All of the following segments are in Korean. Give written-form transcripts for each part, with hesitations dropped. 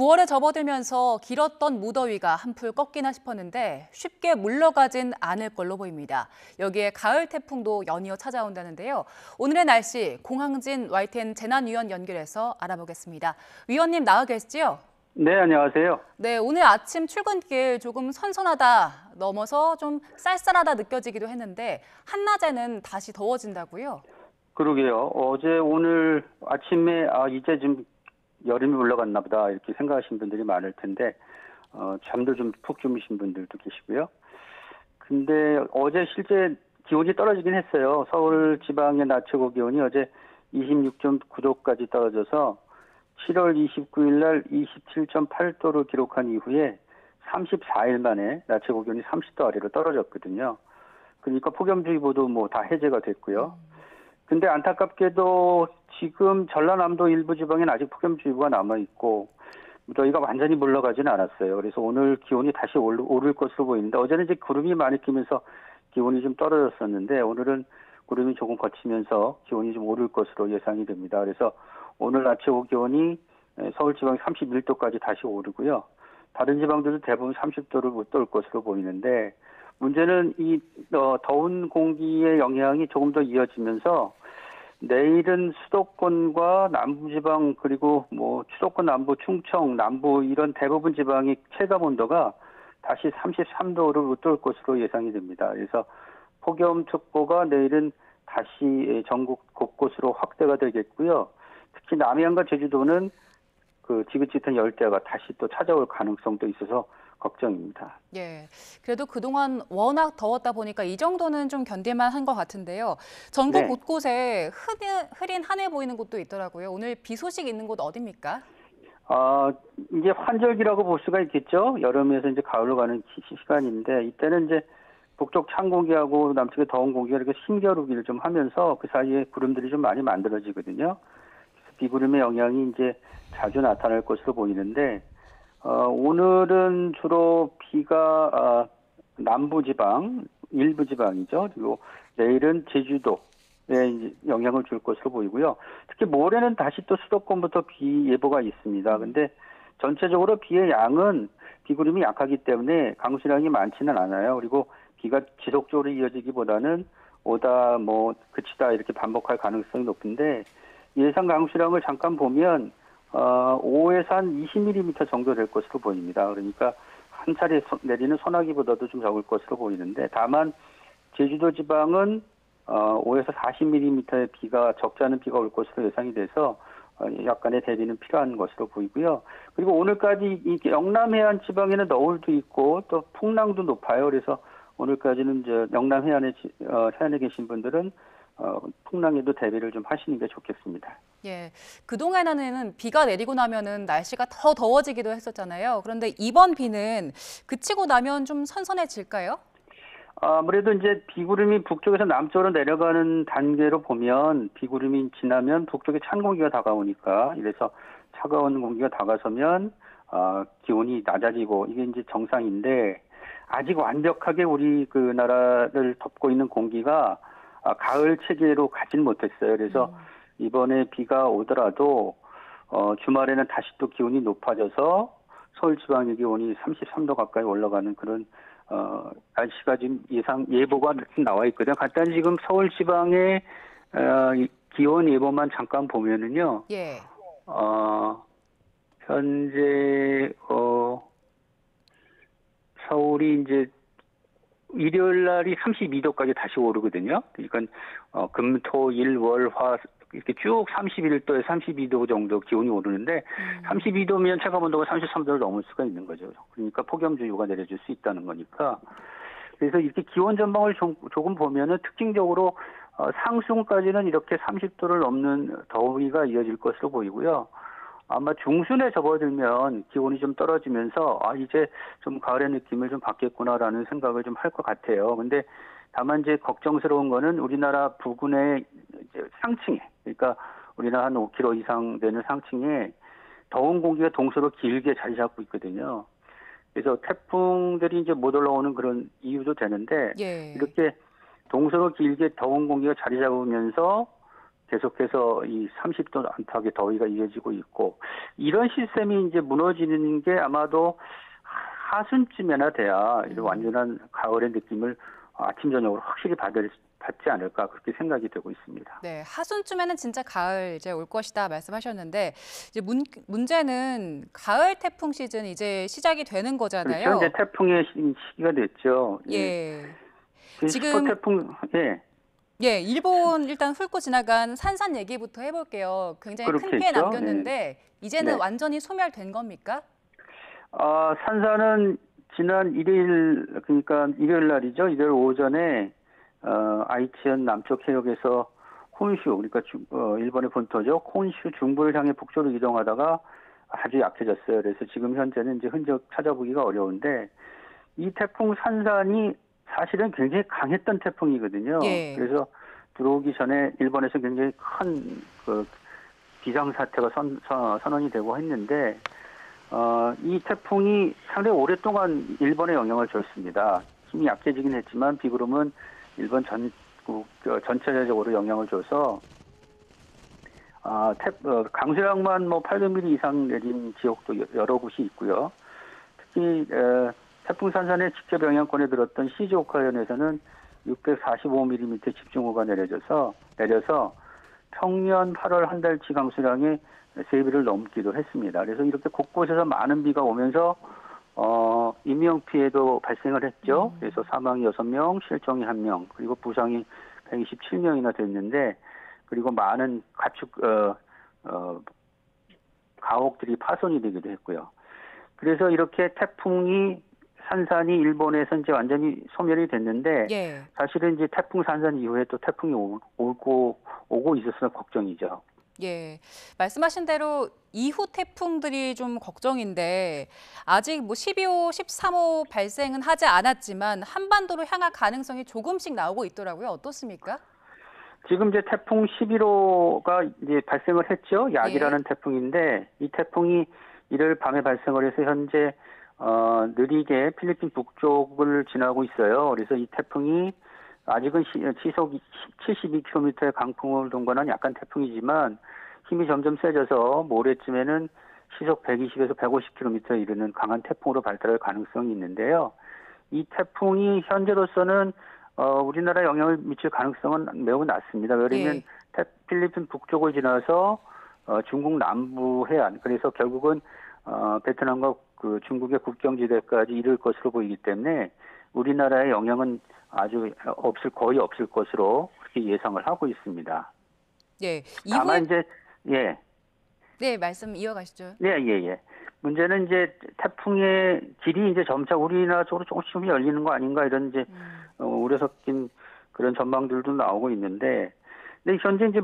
9월에 접어들면서 길었던 무더위가 한풀 꺾이나 싶었는데 쉽게 물러가진 않을 걸로 보입니다. 여기에 가을 태풍도 연이어 찾아온다는데요. 오늘의 날씨 공항진 YTN 재난위원 연결해서 알아보겠습니다. 위원님 나와 계시죠? 네, 안녕하세요. 네, 오늘 아침 출근길 조금 선선하다 넘어서 좀 쌀쌀하다 느껴지기도 했는데 한낮에는 다시 더워진다고요? 그러게요. 어제 오늘 아침에 이제 좀 여름이 올라갔나 보다 이렇게 생각하신 분들이 많을 텐데 잠도 좀 푹 주무신 분들도 계시고요. 근데 어제 실제 기온이 떨어지긴 했어요. 서울 지방의 낮 최고 기온이 어제 26.9도까지 떨어져서 7월 29일 날 27.8도를 기록한 이후에 34일 만에 낮 최고 기온이 30도 아래로 떨어졌거든요. 그러니까 폭염주의보도 뭐 다 해제가 됐고요. 근데 안타깝게도 지금 전라남도 일부 지방에는 아직 폭염주의보가 남아있고 무더위가 완전히 물러가지는 않았어요. 그래서 오늘 기온이 다시 오를 것으로 보이는데 어제는 이제 구름이 많이 끼면서 기온이 좀 떨어졌었는데 오늘은 구름이 조금 거치면서 기온이 좀 오를 것으로 예상이 됩니다. 그래서 오늘 낮 최고 기온이 서울 지방 31도까지 다시 오르고요. 다른 지방들도 대부분 30도를 못 돌 것으로 보이는데 문제는 이 더운 공기의 영향이 조금 더 이어지면서 내일은 수도권과 남부지방 그리고 뭐 수도권 남부, 충청, 남부 이런 대부분 지방이 체감 온도가 다시 33도를 웃돌 것으로 예상이 됩니다. 그래서 폭염특보가 내일은 다시 전국 곳곳으로 확대가 되겠고요. 특히 남해안과 제주도는 그 지긋지긋한 열대가 다시 또 찾아올 가능성도 있어서 걱정입니다. 예, 그래도 그동안 워낙 더웠다 보니까 이 정도는 좀 견딜만 한 것 같은데요. 전국 네. 곳곳에 흐린 하늘 보이는 곳도 있더라고요. 오늘 비 소식 있는 곳 어딥니까? 이제 환절기라고 볼 수가 있겠죠. 여름에서 이제 가을로 가는 시간인데 이때는 이제 북쪽 찬 공기하고 남쪽의 더운 공기가 이렇게 힘겨루기를 좀 하면서 그 사이에 구름들이 좀 많이 만들어지거든요. 그래서 비구름의 영향이 이제 자주 나타날 것으로 보이는데 오늘은 주로 비가 남부지방, 일부지방이죠. 그리고 내일은 제주도에 이제 영향을 줄 것으로 보이고요. 특히 모레는 다시 또 수도권부터 비 예보가 있습니다. 근데 전체적으로 비의 양은 비구름이 약하기 때문에 강수량이 많지는 않아요. 그리고 비가 지속적으로 이어지기보다는 오다 뭐 그치다 이렇게 반복할 가능성이 높은데 예상 강수량을 잠깐 보면 5에서 한 20mm 정도 될 것으로 보입니다. 그러니까 한 차례 내리는 소나기보다도 좀 적을 것으로 보이는데 다만 제주도 지방은 5에서 40mm의 비가 적지 않은 비가 올 것으로 예상이 돼서 약간의 대비는 필요한 것으로 보이고요. 그리고 오늘까지 이 영남 해안 지방에는 너울도 있고 또 풍랑도 높아요. 그래서 오늘까지는 이제 영남 해안에 계신 분들은 풍랑에도 대비를 좀 하시는 게 좋겠습니다. 예, 그동안에는 비가 내리고 나면은 날씨가 더 더워지기도 했었잖아요. 그런데 이번 비는 그치고 나면 좀 선선해질까요? 아무래도 이제 비구름이 북쪽에서 남쪽으로 내려가는 단계로 보면 비구름이 지나면 북쪽에 찬 공기가 다가오니까 이래서 차가운 공기가 다가서면 기온이 낮아지고 이게 이제 정상인데 아직 완벽하게 우리 그 나라를 덮고 있는 공기가 가을 체계로 가진 못했어요. 그래서 이번에 비가 오더라도 주말에는 다시 또 기온이 높아져서 서울 지방의 기온이 33도 가까이 올라가는 그런 날씨가 지금 예보가 나와 있거든요. 간단히 지금 서울 지방의 기온 예보만 잠깐 보면은요. 예. 현재 서울이 이제 일요일 날이 32도까지 다시 오르거든요. 그러니까 금, 토, 일, 월, 화 이렇게 쭉 31도에서 32도 정도 기온이 오르는데 32도면 체감 온도가 33도를 넘을 수가 있는 거죠. 그러니까 폭염주의보가 내려질 수 있다는 거니까. 그래서 이렇게 기온 전망을 조금 보면은 특징적으로 상순까지는 이렇게 30도를 넘는 더위가 이어질 것으로 보이고요. 아마 중순에 접어들면 기온이 좀 떨어지면서 이제 좀 가을의 느낌을 좀 받겠구나라는 생각을 좀 할 것 같아요. 근데 다만 이제 걱정스러운 거는 우리나라 부근의 이제 상층에, 그러니까 우리나라 한 5km 이상 되는 상층에 더운 공기가 동서로 길게 자리 잡고 있거든요. 그래서 태풍들이 이제 못 올라오는 그런 이유도 되는데 예. 이렇게 동서로 길게 더운 공기가 자리 잡으면서 계속해서 이 30도 안팎의 더위가 이어지고 있고 이런 시스템이 이제 무너지는 게 아마도 하순쯤에나 돼야 이런 완전한 가을의 느낌을 아침 저녁으로 확실히 받지 않을까 그렇게 생각이 되고 있습니다. 네, 하순쯤에는 진짜 가을 이제 올 것이다 말씀하셨는데 이제 문제는 가을 태풍 시즌 이제 시작이 되는 거잖아요. 그렇죠. 이제 태풍의 시기가 됐죠. 예. 그 지금 슈퍼태풍 일본 일단 훑고 지나간 산산 얘기부터 해볼게요. 굉장히 큰 피해 그렇겠죠. 남겼는데 이제는 네. 완전히 소멸된 겁니까? 산사는 지난 그러니까 일요일 날이죠. 일요일 오전에 아이치현 남쪽 해역에서 혼슈, 그러니까 일본의 본토죠. 혼슈 중부를 향해 북쪽으로 이동하다가 아주 약해졌어요. 그래서 지금 현재는 이제 흔적 찾아보기가 어려운데 이 태풍 산산이 사실은 굉장히 강했던 태풍이거든요. 예. 그래서 들어오기 전에 일본에서 굉장히 큰 비상사태가 선언이 되고 했는데 이 태풍이 상당히 오랫동안 일본에 영향을 줬습니다. 힘이 약해지긴 했지만 비구름은 일본 전체적으로 영향을 줘서 강수량만 800mm 이상 내린 지역도 여러 곳이 있고요. 특히 태풍 산산의 직접 영향권에 들었던 시즈오카현에서는 645mm 집중호우가 내려서 평년 8월 한 달치 강수량의 3배를 넘기도 했습니다. 그래서 이렇게 곳곳에서 많은 비가 오면서 인명 피해도 발생을 했죠. 그래서 사망이 6명, 실종이 1명, 그리고 부상이 127명이나 됐는데 그리고 많은 가축 가옥들이 파손이 되기도 했고요. 그래서 이렇게 산산이 일본에서 이제 완전히 소멸이 됐는데 예. 사실은 이제 태풍 산산 이후에 또 태풍이 오고 있어서 걱정이죠. 예, 말씀하신 대로 이후 태풍들이 좀 걱정인데 아직 12호, 13호 발생은 하지 않았지만 한반도로 향할 가능성이 조금씩 나오고 있더라고요. 어떻습니까? 지금 이제 태풍 11호가 이제 발생을 했죠. 약이라는 태풍인데 이 태풍이 일요일 밤에 발생을 해서 현재 느리게 필리핀 북쪽을 지나고 있어요. 그래서 이 태풍이 아직은 시속 72km의 강풍을 동반한 약간 태풍이지만 힘이 점점 세져서 모레쯤에는 시속 120에서 150km에 이르는 강한 태풍으로 발달할 가능성이 있는데요. 이 태풍이 현재로서는 우리나라에 영향을 미칠 가능성은 매우 낮습니다. 왜냐하면 필리핀 북쪽을 지나서 중국 남부 해안, 그래서 결국은 베트남과 중국의 국경지대까지 이를 것으로 보이기 때문에 우리나라의 영향은 거의 없을 것으로 그렇게 예상을 하고 있습니다. 예. 다만 이제 네, 말씀 이어가시죠. 예. 문제는 이제 태풍의 길이 이제 점차 우리나라 쪽으로 조금씩 열리는 거 아닌가 이런 이제 우려 섞인 그런 전망들도 나오고 있는데, 근데 현재 이제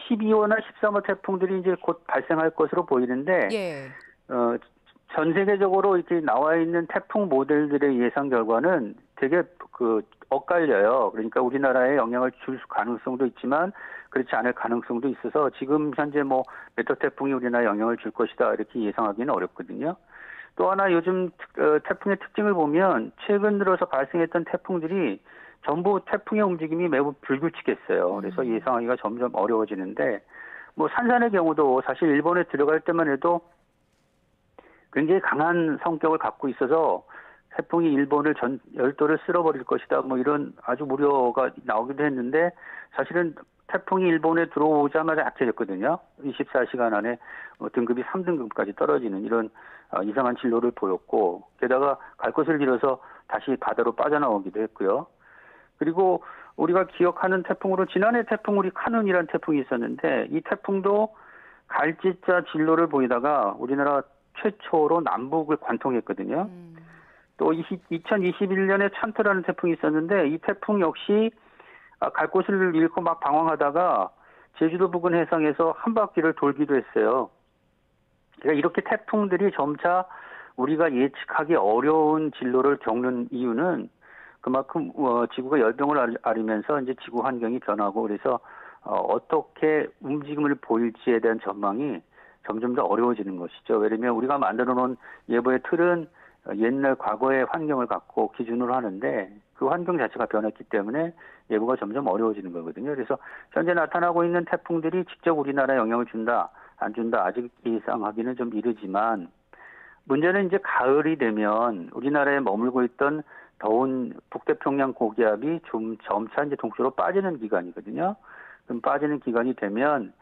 12호나 13호 태풍들이 이제 곧 발생할 것으로 보이는데, 전 세계적으로 이렇게 나와 있는 태풍 모델들의 예상 결과는 되게 엇갈려요. 그러니까 우리나라에 영향을 줄 가능성도 있지만 그렇지 않을 가능성도 있어서 지금 현재 몇 호 태풍이 우리나라에 영향을 줄 것이다 이렇게 예상하기는 어렵거든요. 또 하나 요즘 태풍의 특징을 보면 최근 들어서 발생했던 태풍들이 전부 태풍의 움직임이 매우 불규칙했어요. 그래서 예상하기가 점점 어려워지는데 산산의 경우도 사실 일본에 들어갈 때만 해도 굉장히 강한 성격을 갖고 있어서 태풍이 일본을 열도를 쓸어버릴 것이다 이런 아주 우려가 나오기도 했는데 사실은 태풍이 일본에 들어오자마자 약해졌거든요. 24시간 안에 등급이 3등급까지 떨어지는 이런 이상한 진로를 보였고 게다가 갈 곳을 잃어서 다시 바다로 빠져나오기도 했고요. 그리고 우리가 기억하는 태풍으로 지난해 태풍 우리 카눈이라는 태풍이 있었는데 이 태풍도 갈지자 진로를 보이다가 우리나라 최초로 남북을 관통했거든요. 또 2021년에 찬토라는 태풍이 있었는데 이 태풍 역시 갈 곳을 잃고 막 방황하다가 제주도 부근 해상에서 한 바퀴를 돌기도 했어요. 그러니까 이렇게 태풍들이 점차 우리가 예측하기 어려운 진로를 겪는 이유는 그만큼 지구가 열병을 앓으면서 이제 지구 환경이 변하고 그래서 어떻게 움직임을 보일지에 대한 전망이 점점 더 어려워지는 것이죠. 왜냐하면 우리가 만들어 놓은 예보의 틀은 옛날 과거의 환경을 갖고 기준으로 하는데 그 환경 자체가 변했기 때문에 예보가 점점 어려워지는 거거든요. 그래서 현재 나타나고 있는 태풍들이 직접 우리나라에 영향을 준다, 안 준다 아직 예상하기는 좀 이르지만 문제는 이제 가을이 되면 우리나라에 머물고 있던 더운 북태평양 고기압이 좀 점차 이제 동쪽으로 빠지는 기간이거든요. 그럼 빠지는 기간이 되면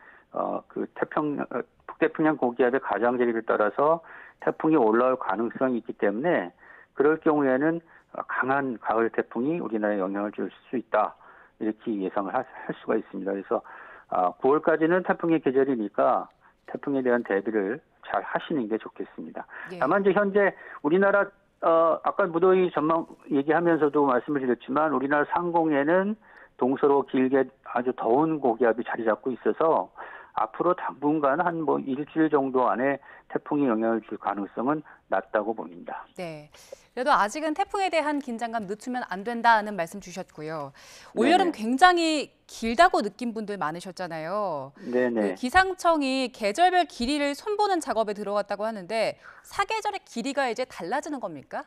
북태평양 고기압의 가장자리를 따라서 태풍이 올라올 가능성이 있기 때문에 그럴 경우에는 강한 가을 태풍이 우리나라에 영향을 줄 수 있다. 이렇게 예상을 할 수가 있습니다. 그래서 9월까지는 태풍의 계절이니까 태풍에 대한 대비를 잘 하시는 게 좋겠습니다. 예. 다만 이제 현재 우리나라 아까 무더위 전망 얘기하면서도 말씀을 드렸지만 우리나라 상공에는 동서로 길게 아주 더운 고기압이 자리 잡고 있어서 앞으로 당분간 한 일주일 정도 안에 태풍이 영향을 줄 가능성은 낮다고 봅니다. 네. 그래도 아직은 태풍에 대한 긴장감 늦추면 안 된다는 말씀 주셨고요. 올여름 굉장히 길다고 느낀 분들 많으셨잖아요. 네네. 그 기상청이 계절별 길이를 손보는 작업에 들어갔다고 하는데 사계절의 길이가 이제 달라지는 겁니까?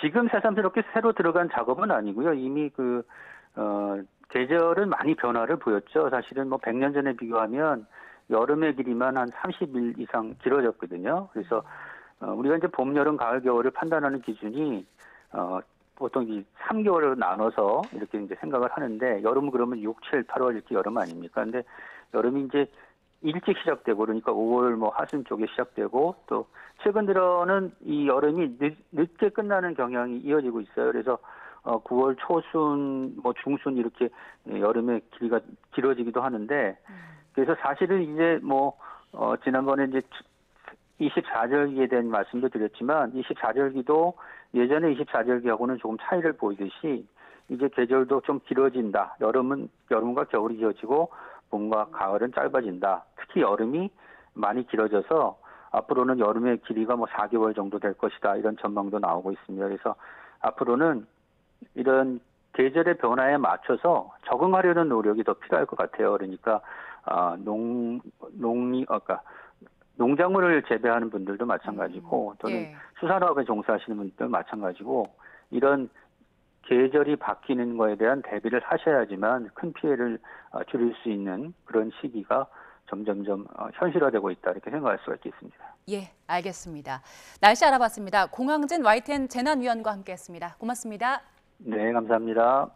지금 새삼스럽게 새로 들어간 작업은 아니고요. 이미 계절은 많이 변화를 보였죠. 사실은 100년 전에 비교하면 여름의 길이만 한 30일 이상 길어졌거든요. 그래서 우리가 이제 봄, 여름, 가을, 겨울을 판단하는 기준이 보통 이 3개월로 나눠서 이렇게 이제 생각을 하는데 여름은 그러면 6, 7, 8월 이렇게 여름 아닙니까? 근데 여름이 이제 일찍 시작되고 그러니까 5월 하순 쪽에 시작되고 또 최근 들어는 이 여름이 늦게 끝나는 경향이 이어지고 있어요. 그래서 9월 초순, 중순 이렇게 여름의 길이가 길어지기도 하는데 그래서 사실은 이제 지난번에 이제 24절기에 대한 말씀도 드렸지만 24절기도 예전에 24절기하고는 조금 차이를 보이듯이 이제 계절도 좀 길어진다. 여름과 겨울이 이어지고 봄과 가을은 짧아진다. 특히 여름이 많이 길어져서 앞으로는 여름의 길이가 4개월 정도 될 것이다. 이런 전망도 나오고 있습니다. 그래서 앞으로는 이런 계절의 변화에 맞춰서 적응하려는 노력이 더 필요할 것 같아요. 그러니까 농작물을 재배하는 분들도 마찬가지고 또는 수산업에 종사하시는 분들도 마찬가지고 이런 계절이 바뀌는 거에 대한 대비를 하셔야지만 큰 피해를 줄일 수 있는 그런 시기가 점점점 현실화되고 있다 이렇게 생각할 수가 있겠습니다. 예, 알겠습니다. 날씨 알아봤습니다. 공항진 YTN 재난위원과 함께했습니다. 고맙습니다. 네, 감사합니다.